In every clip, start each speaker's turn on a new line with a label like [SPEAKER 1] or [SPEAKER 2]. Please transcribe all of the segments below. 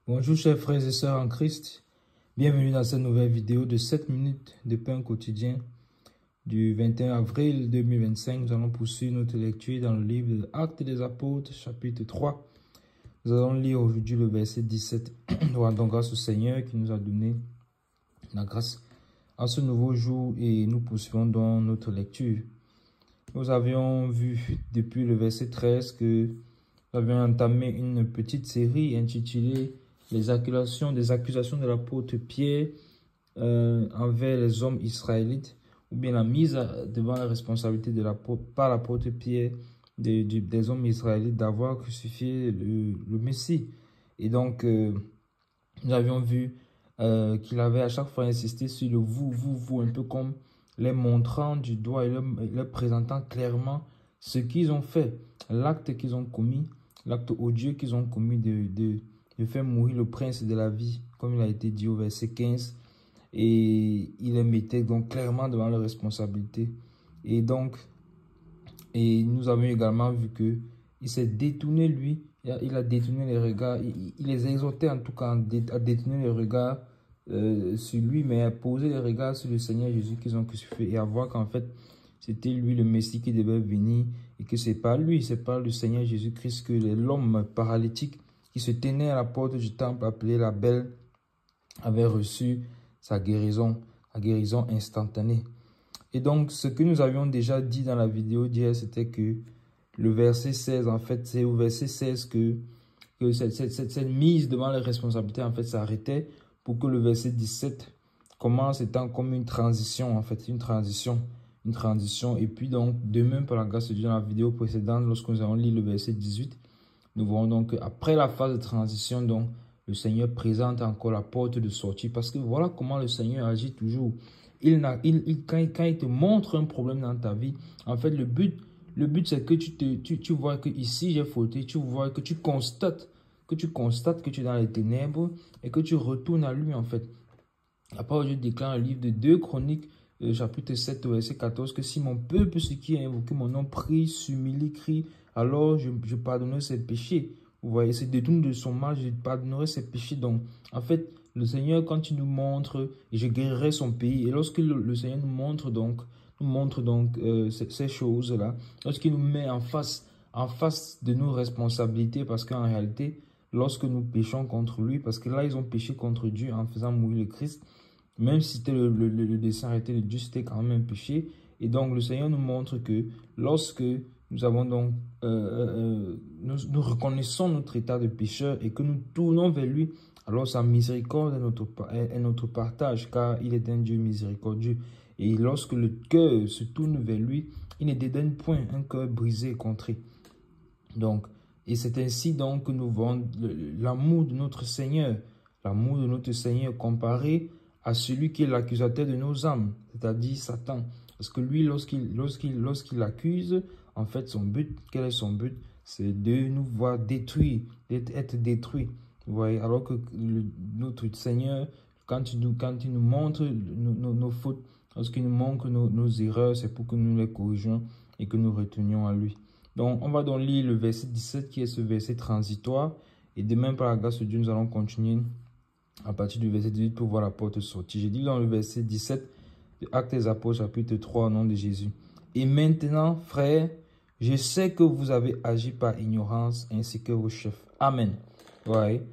[SPEAKER 1] Bonjour chers frères et sœurs en Christ, bienvenue dans cette nouvelle vidéo de 7 minutes de pain quotidien du 21 avril 2025. Nous allons poursuivre notre lecture dans le livre de Actes des Apôtres, chapitre 3. Nous allons lire aujourd'hui le verset 17. Nous rendons grâce au Seigneur qui nous a donné la grâce en ce nouveau jour et nous poursuivons dans notre lecture. Nous avions vu depuis le verset 13 que nous avions entamé une petite série intitulée des accusations de l'apôtre Pierre envers les hommes israélites, ou bien la mise devant la responsabilité par l'apôtre Pierre des hommes israélites d'avoir crucifié le Messie. Et donc, nous avions vu qu'il avait à chaque fois insisté sur le vous, un peu comme les montrant du doigt et leur présentant clairement ce qu'ils ont fait, l'acte qu'ils ont commis, l'acte odieux qu'ils ont commis de faire mourir le prince de la vie, comme il a été dit au verset 15. Et il les mettait donc clairement devant leurs responsabilités. Et donc, nous avons également vu que il s'est détourné, lui, il a détourné les regards, il les exhortait en tout cas à détourner les regards sur lui, mais à poser les regards sur le Seigneur Jésus qu'ils ont crucifié et à voir qu'en fait, c'était lui le Messie qui devait venir et que c'est pas lui, c'est pas le Seigneur Jésus-Christ que l'homme paralytique qui se tenait à la porte du temple appelé la Belle avait reçu sa guérison instantanée. Et donc, ce que nous avions déjà dit dans la vidéo d'hier, c'était que le verset 16, en fait, c'est au verset 16 que cette mise devant les responsabilités, en fait, s'arrêtait pour que le verset 17 commence étant comme une transition, en fait, une transition. Et puis donc, demain, par la grâce de Dieu, dans la vidéo précédente, lorsque nous avons lu le verset 18, nous voyons donc qu'après la phase de transition, donc, le Seigneur présente encore la porte de sortie. Parce que voilà comment le Seigneur agit toujours. Quand il te montre un problème dans ta vie, en fait, le but c'est que tu vois que ici j'ai fauté, tu vois que tu constates que tu es dans les ténèbres et que tu retournes à lui, en fait. La parole de Dieu déclare dans le livre de 2 Chroniques, chapitre 7, verset 14, que si mon peuple, ce qui a invoqué mon nom, prie, s'humilie, crie, alors je pardonnerai ses péchés. Vous voyez, se détourne de son mal, je pardonnerai ses péchés. Donc, en fait, le Seigneur, quand il nous montre, et je guérirai son pays, et lorsque le Seigneur nous montre donc ces choses-là, lorsqu'il nous met en face de nos responsabilités, parce qu'en réalité, lorsque nous péchons contre lui, parce que là, ils ont péché contre Dieu en faisant mourir le Christ, même si c'était le dessein arrêté de Dieu, c'était quand même un péché. Et donc, le Seigneur nous montre que lorsque nous avons donc, nous reconnaissons notre état de pécheur et que nous tournons vers lui, alors sa miséricorde est notre partage, car il est un Dieu miséricordieux. Et lorsque le cœur se tourne vers lui, il ne dédaigne point un cœur brisé et contré. Donc, et c'est ainsi donc que nous voyons l'amour de notre Seigneur. L'amour de notre Seigneur comparé à celui qui est l'accusateur de nos âmes, c'est-à-dire Satan. Parce que lui, lorsqu'il accuse, en fait, son but, quel est son but? C'est de nous voir détruits, d'être détruits. Vous voyez, alors que notre Seigneur, quand il nous montre nos fautes, lorsqu'il nous montre nos erreurs, c'est pour que nous les corrigions et que nous retournions à lui. Donc, on va donc lire le verset 17 qui est ce verset transitoire. Et demain, par la grâce de Dieu, nous allons continuer à partir du verset 18 pour voir la porte sortie. J'ai dit dans le verset 17 de Actes des Apôtres, chapitre 3, au nom de Jésus. Et maintenant, frères, je sais que vous avez agi par ignorance ainsi que vos chefs. Amen. Ouais.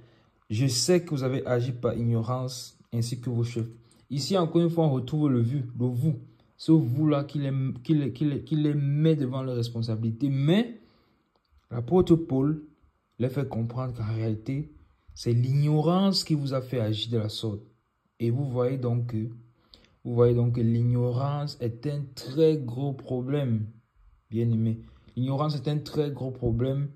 [SPEAKER 1] Je sais que vous avez agi par ignorance ainsi que vos chefs. Ici, encore une fois, on retrouve le vous. Ce vous-là qui les met devant leurs responsabilités. Mais l'apôtre Paul les fait comprendre qu'en réalité, c'est l'ignorance qui vous a fait agir de la sorte. Et vous voyez donc que l'ignorance est un très gros problème, bien aimé. L'ignorance est un très gros problème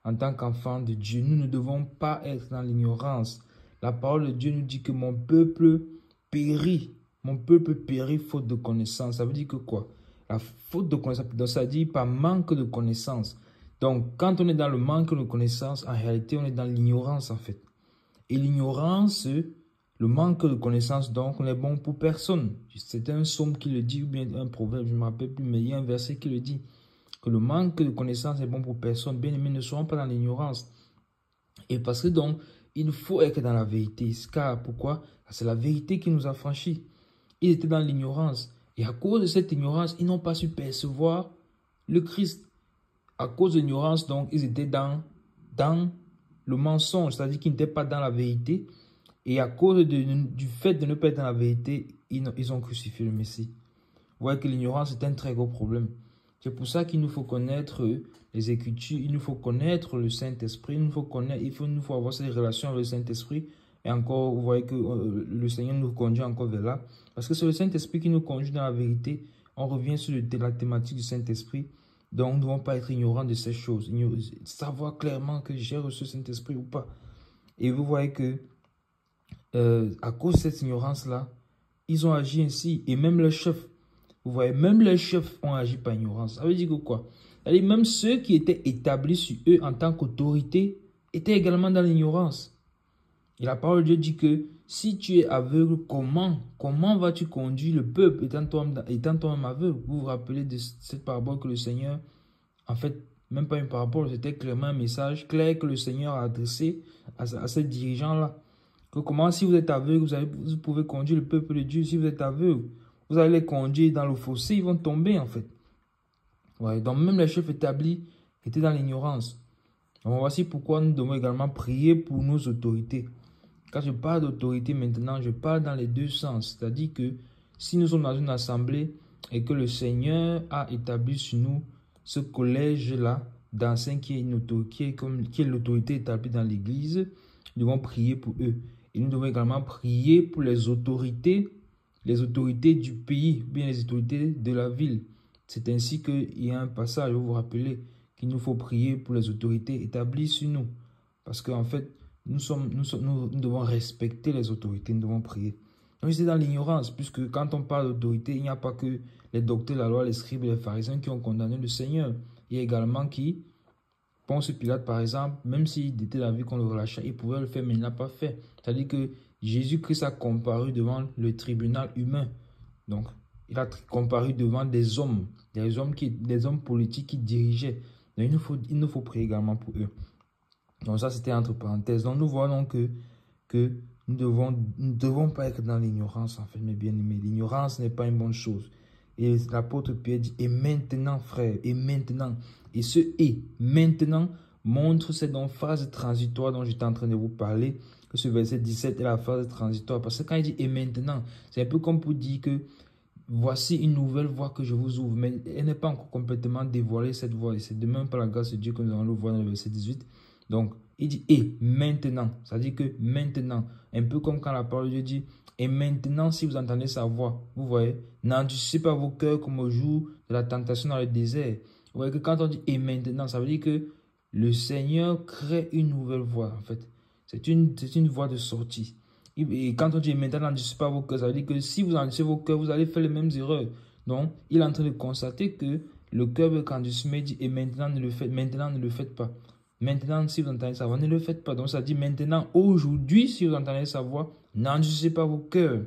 [SPEAKER 1] en tant qu'enfant de Dieu. Nous ne devons pas être dans l'ignorance. La parole de Dieu nous dit que mon peuple périt. Mon peuple périt faute de connaissance. Ça veut dire que quoi? La faute de connaissance, donc ça dit par manque de connaissance. Donc, quand on est dans le manque de connaissance, en réalité, on est dans l'ignorance, en fait. Et l'ignorance, le manque de connaissance, donc, n'est bon pour personne. C'est un psaume qui le dit, ou bien un proverbe, je ne me rappelle plus, mais il y a un verset qui le dit. Que le manque de connaissance est bon pour personne. Bien aimés, ne soyons pas dans l'ignorance. Et parce que donc, Il faut être dans la vérité. Car pourquoi? C'est la vérité qui nous a franchis. Ils étaient dans l'ignorance. Et à cause de cette ignorance, ils n'ont pas su percevoir le Christ. À cause de l'ignorance, donc, ils étaient dans le mensonge, c'est-à-dire qu'ils n'étaient pas dans la vérité. Et à cause du fait de ne pas être dans la vérité, ils ont crucifié le Messie. Vous voyez que l'ignorance est un très gros problème. C'est pour ça qu'il nous faut connaître les Écritures, il nous faut connaître le Saint-Esprit, il nous faut avoir cette relation avec le Saint-Esprit. Et encore, vous voyez que le Seigneur nous conduit encore vers là. Parce que c'est le Saint-Esprit qui nous conduit dans la vérité. On revient sur la thématique du Saint-Esprit. Donc, nous ne devons pas être ignorants de ces choses. Savoir clairement que j'ai reçu le Saint-Esprit ou pas. Et vous voyez que, à cause de cette ignorance-là, ils ont agi ainsi. Et même les chefs, vous voyez, même les chefs ont agi par ignorance. Ça veut dire que quoi? C'est-à-dire même ceux qui étaient établis sur eux en tant qu'autorité étaient également dans l'ignorance. Et la parole de Dieu dit que si tu es aveugle, comment vas-tu conduire le peuple étant toi-même aveugle? Vous vous rappelez de cette parabole que le Seigneur, en fait, même pas une parabole, c'était clairement un message clair que le Seigneur a adressé à ces dirigeants-là. Que comment, si vous êtes aveugle, vous pouvez conduire le peuple de Dieu. Si vous êtes aveugle, vous allez les conduire dans le fossé, ils vont tomber en fait. Ouais, donc même les chefs établis étaient dans l'ignorance. Donc voici pourquoi nous devons également prier pour nos autorités. Quand je parle d'autorité maintenant, je parle dans les deux sens. C'est-à-dire que si nous sommes dans une assemblée et que le Seigneur a établi sur nous ce collège-là d'anciens qui est l'autorité établie dans l'Église, nous devons prier pour eux. Et nous devons également prier pour les autorités du pays, bien les autorités de la ville. C'est ainsi qu'il y a un passage, vous vous rappelez, qu'il nous faut prier pour les autorités établies sur nous. Parce qu'en fait, nous devons respecter les autorités, nous devons prier. Donc c'est dans l'ignorance, puisque quand on parle d'autorité, il n'y a pas que les docteurs de la loi, les scribes et les pharisiens qui ont condamné le Seigneur. Il y a également qui, Ponce Pilate par exemple, même s'il était d'avis qu'on le relâchait, il pouvait le faire, mais il ne l'a pas fait. C'est-à-dire que Jésus-Christ a comparu devant le tribunal humain. Donc, il a comparu devant des hommes politiques qui dirigeaient. Donc, il nous faut prier également pour eux. Donc ça, c'était entre parenthèses. Donc nous voyons que nous ne devons pas être dans l'ignorance, en fait, mes bien-aimés. L'ignorance n'est pas une bonne chose. Et l'apôtre Pierre dit, et maintenant, frère, et maintenant. Et ce « et maintenant » montre cette phase transitoire dont j'étais en train de vous parler, que ce verset 17 est la phase transitoire. Parce que quand il dit « et maintenant », c'est un peu comme pour dire que voici une nouvelle voie que je vous ouvre. Mais elle n'est pas encore complètement dévoilée, cette voie. Et c'est de même par la grâce de Dieu que nous allons le voir dans le verset 18. Donc, il dit « et maintenant », ça dit que maintenant, un peu comme quand la parole de Dieu dit « et maintenant, si vous entendez sa voix », vous voyez, n'endurcissez pas vos cœurs comme au jour de la tentation dans le désert. Vous voyez que quand on dit « et maintenant », ça veut dire que le Seigneur crée une nouvelle voie, en fait. C'est une voie de sortie. Et quand on dit « et maintenant, n'endurcissez pas vos cœurs », ça veut dire que si vous endurcissez vos cœurs, vous allez faire les mêmes erreurs. Donc, il est en train de constater que le cœur veut qu'endurcir, mais il dit « et maintenant, ne le faites pas ». Maintenant, si vous entendez sa voix, ne le faites pas. Donc, ça dit maintenant, aujourd'hui, si vous entendez sa voix, n'endurcissez pas vos cœurs.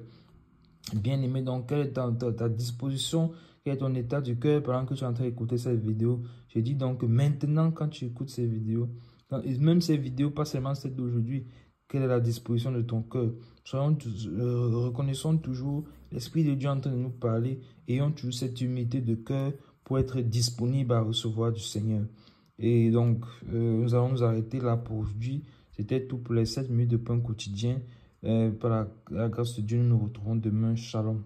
[SPEAKER 1] Bien-aimé, donc, quelle est ta disposition, quel est ton état du cœur pendant que tu es en train d'écouter cette vidéo? Je dis donc maintenant, quand tu écoutes ces vidéos, même ces vidéos, pas seulement celle d'aujourd'hui, quelle est la disposition de ton cœur? Reconnaissons toujours l'Esprit de Dieu en train de nous parler. Ayons toujours cette humilité de cœur pour être disponible à recevoir du Seigneur. Et donc, nous allons nous arrêter là pour aujourd'hui. C'était tout pour les 7 minutes de pain quotidien. Par la grâce de Dieu, nous nous retrouvons demain. Shalom.